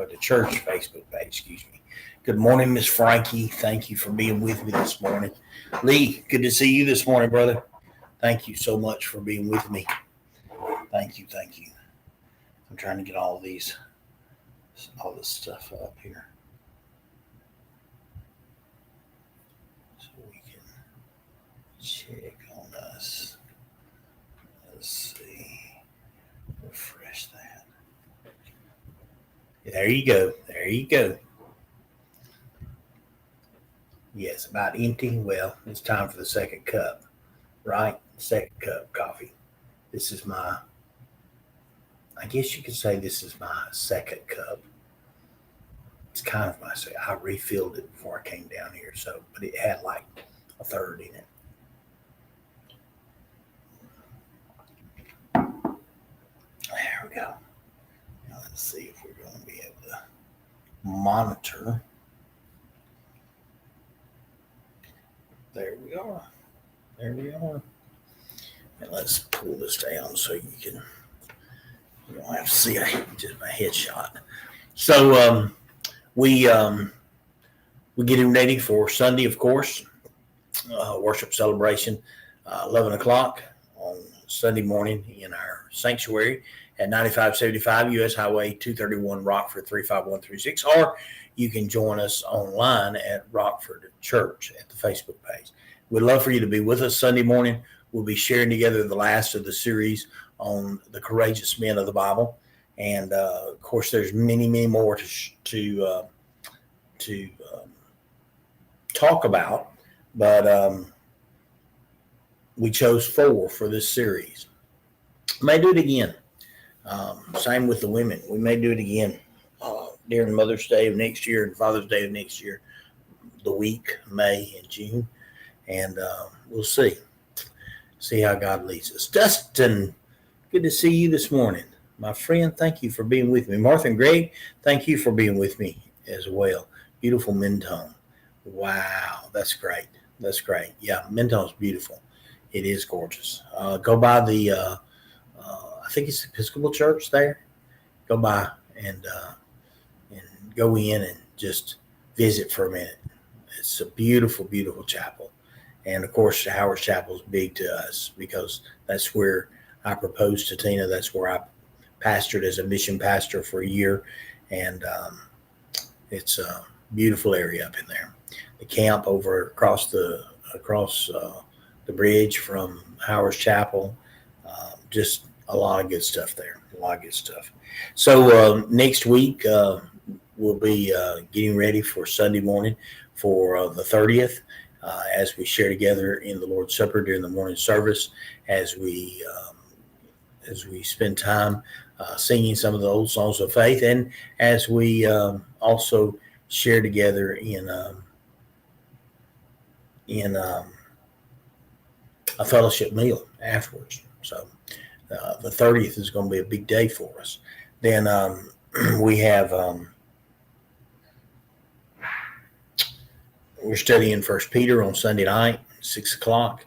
the church Facebook page, excuse me. Good morning, Miss Frankie. Thank you for being with me this morning. Lee, good to see you this morning, brother. Thank you so much for being with me. Thank you. I'm trying to get all this stuff up here so we can check on us. Let's see. Refresh that. There you go. Yes, about empty. Well, it's time for the second cup, right? Second cup coffee. This is I guess you could say this is my second cup. It's kind of my second. I refilled it before I came down here, but it had like a third in it. There we go. Now let's see if we're going to be able to monitor. There we are. And let's pull this down so you don't have to see just my headshot. So we getting ready for Sunday, of course. Worship celebration, 11 o'clock on Sunday morning in our sanctuary at 9575 U.S. Highway 231, Rockford 35136, or you can join us online at Rockford Church at the Facebook page. We'd love for you to be with us Sunday morning. We'll be sharing together the last of the series on the courageous men of the Bible, and of course, there's many more to talk about, but we chose 4 for this series. May do it again. Same with the women. We may do it again during Mother's Day of next year and Father's Day of next year, the week, May and June. And we'll see how God leads us. Dustin, good to see you this morning. My friend, thank you for being with me. Martha and Greg, thank you for being with me as well. Beautiful Mentone. Wow, that's great. Yeah, Mentone's beautiful. It is gorgeous. Go by the, I think it's the Episcopal Church there. Go by and go in and just visit for a minute. It's a beautiful, beautiful chapel. And of course, Howard Chapel is big to us because that's where I proposed to Tina. That's where I pastored as a mission pastor for a year. And it's a beautiful area up in there. The camp over across the bridge from Howard's Chapel, just a lot of good stuff there. So next week we'll be getting ready for Sunday morning for the 30th as we share together in the Lord's Supper during the morning service, as we spend time singing some of the old songs of faith, and as we also share together in a fellowship meal afterwards. So the 30th is going to be a big day for us. Then we have we're studying 1 Peter on Sunday night, 6 o'clock.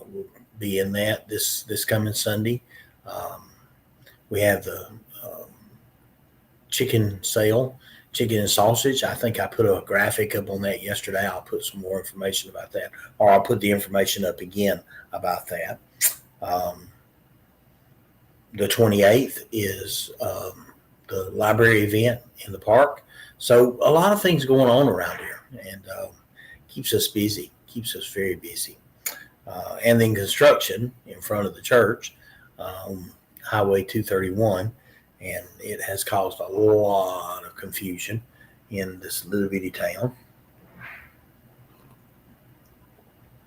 We'll be in that this coming Sunday. We have the chicken sale, chicken and sausage. I think I put a graphic up on that yesterday. I'll put some more information about that, or I'll put the information up again about that. The 28th is the library event in the park. So a lot of things going on around here, and keeps us busy, keeps us very busy. And then construction in front of the church, Highway 231, and it has caused a lot of confusion in this little bitty town,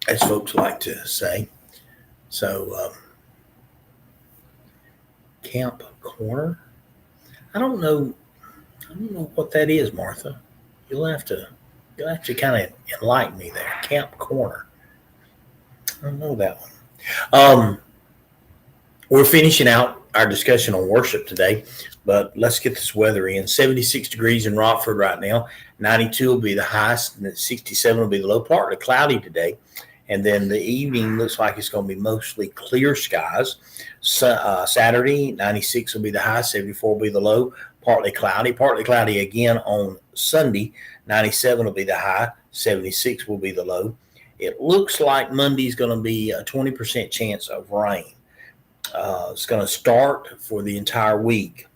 as folks like to say. So Camp Corner, I don't know what that is, Martha. You'll have to kind of enlighten me there. Camp Corner, I don't know that one. We're finishing out our discussion on worship today, but let's get this weather in. 76 degrees in Rockford right now. 92 will be the highest, and 67 will be the low. Partly cloudy today. And then the evening looks like it's going to be mostly clear skies. Saturday, 96 will be the high, 74 will be the low. partly cloudy again on Sunday. 97 will be the high, 76 will be the low. It looks like Monday's going to be a 20% chance of rain. It's going to start for the entire week.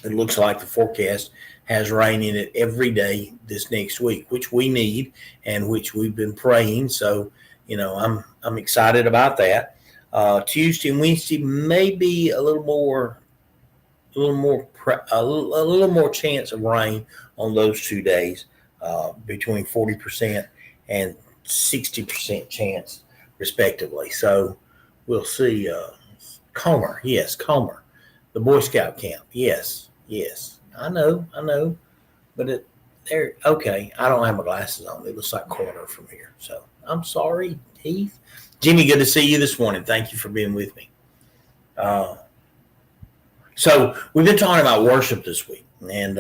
It looks like the forecast has rain in it every day this next week, which we need and which we've been praying. So, I'm excited about that. Tuesday and Wednesday maybe a little more chance of rain on those 2 days, between 40% and 60% chance, respectively. So we'll see. Comer, the Boy Scout camp, yes. I know, but okay. I don't have my glasses on. It looks like corner from here, so I'm sorry, Heath. Jimmy, good to see you this morning. Thank you for being with me. So we've been talking about worship this week, and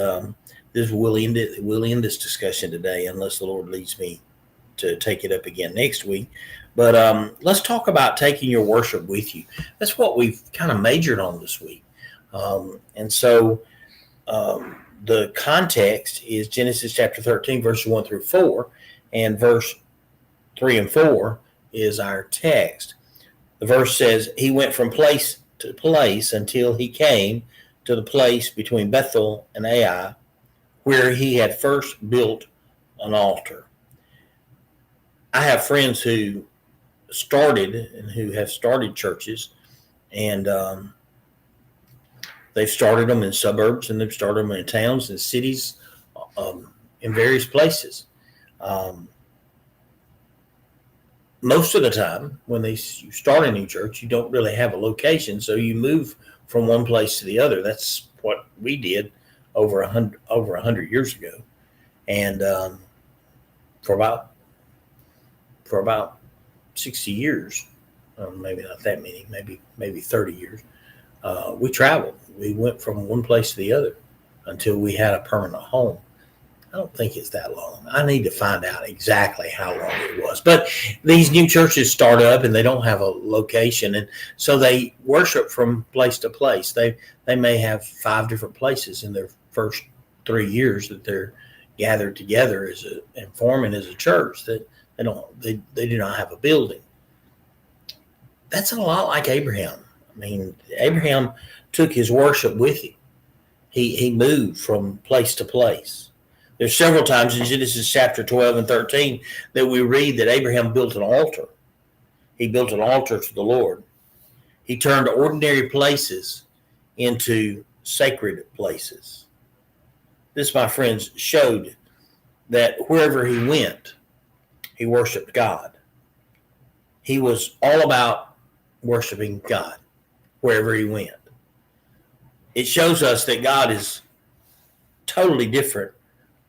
we'll end this discussion today, unless the Lord leads me to take it up again next week. But let's talk about taking your worship with you. That's what we've kind of majored on this week. And so the context is Genesis chapter 13, verses 1 through 4, and verse 3 and 4 is our text. The verse says, he went from place to place until he came to the place between Bethel and Ai, where he had first built an altar. I have friends who have started churches, and they've started them in suburbs, and they've started them in towns and cities, in various places. Most of the time, when you start a new church, you don't really have a location, so you move from one place to the other. That's what we did over 100 years ago, and for about 60 years, maybe not that many, maybe 30 years, we traveled. We went from one place to the other until we had a permanent home. I don't think it's that long. I need to find out exactly how long it was. But these new churches start up and they don't have a location, and so they worship from place to place. They may have 5 different places in their first 3 years that they're gathered together and forming as a church. That they do not have a building. That's a lot like Abraham. I mean, Abraham took his worship with him. He moved from place to place. There's several times in Genesis chapter 12 and 13 that we read that Abraham built an altar. He built an altar to the Lord. He turned ordinary places into sacred places. This, my friends, showed that wherever he went, he worshiped God. He was all about worshiping God wherever he went. It shows us that God is totally different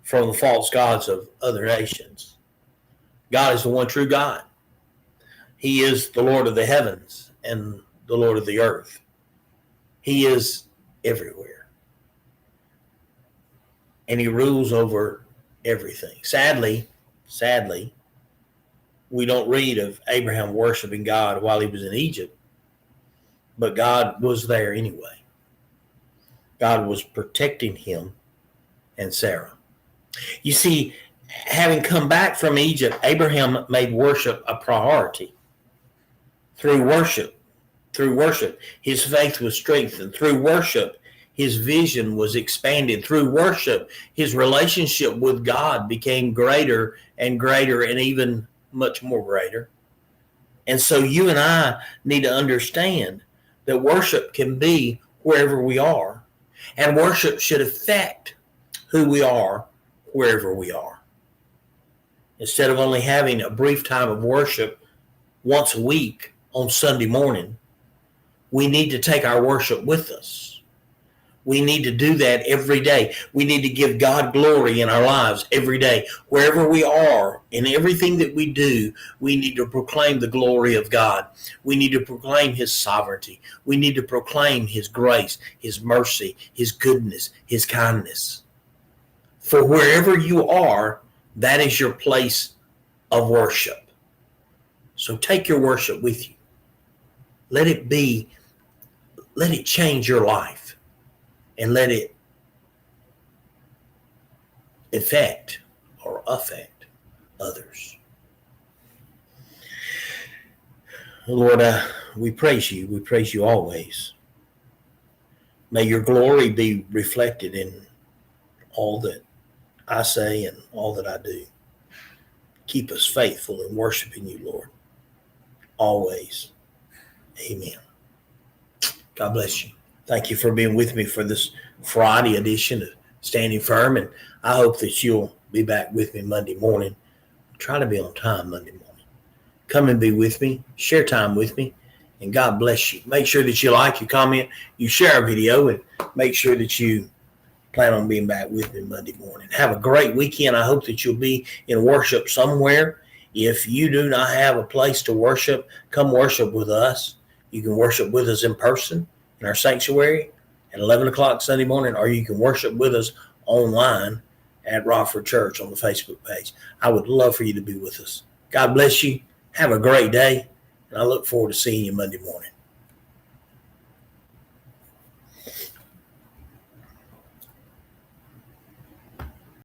from the false gods of other nations. God is the one true God. He is the Lord of the heavens and the Lord of the earth. He is everywhere. And he rules over everything. Sadly, we don't read of Abraham worshiping God while he was in Egypt, but God was there anyway. God was protecting him and Sarah. You see, having come back from Egypt, Abraham made worship a priority. Through worship, his faith was strengthened. Through worship, his vision was expanded. Through worship, his relationship with God became greater and greater and even much more greater. And so you and I need to understand that worship can be wherever we are, and worship should affect who we are wherever we are. Instead of only having a brief time of worship once a week on Sunday morning, we need to take our worship with us. We need to do that every day. We need to give God glory in our lives every day. Wherever we are, in everything that we do, we need to proclaim the glory of God. We need to proclaim his sovereignty. We need to proclaim his grace, his mercy, his goodness, his kindness. For wherever you are, that is your place of worship. So take your worship with you. Let it change your life, and let it affect others. Lord, we praise you. We praise you always. May your glory be reflected in all that I say and all that I do. Keep us faithful in worshiping you, Lord. Always. Amen. God bless you. Thank you for being with me for this Friday edition of Standing Firm, and I hope that you'll be back with me Monday morning. Try to be on time Monday morning. Come and be with me. Share time with me, and God bless you. Make sure that you like, you comment, you share our video, and make sure that you plan on being back with me Monday morning. Have a great weekend. I hope that you'll be in worship somewhere. If you do not have a place to worship, come worship with us. You can worship with us in person in our sanctuary at 11 o'clock Sunday morning, or you can worship with us online at Rockford Church on the Facebook page. I would love for you to be with us. God bless you. Have a great day, and I look forward to seeing you Monday morning.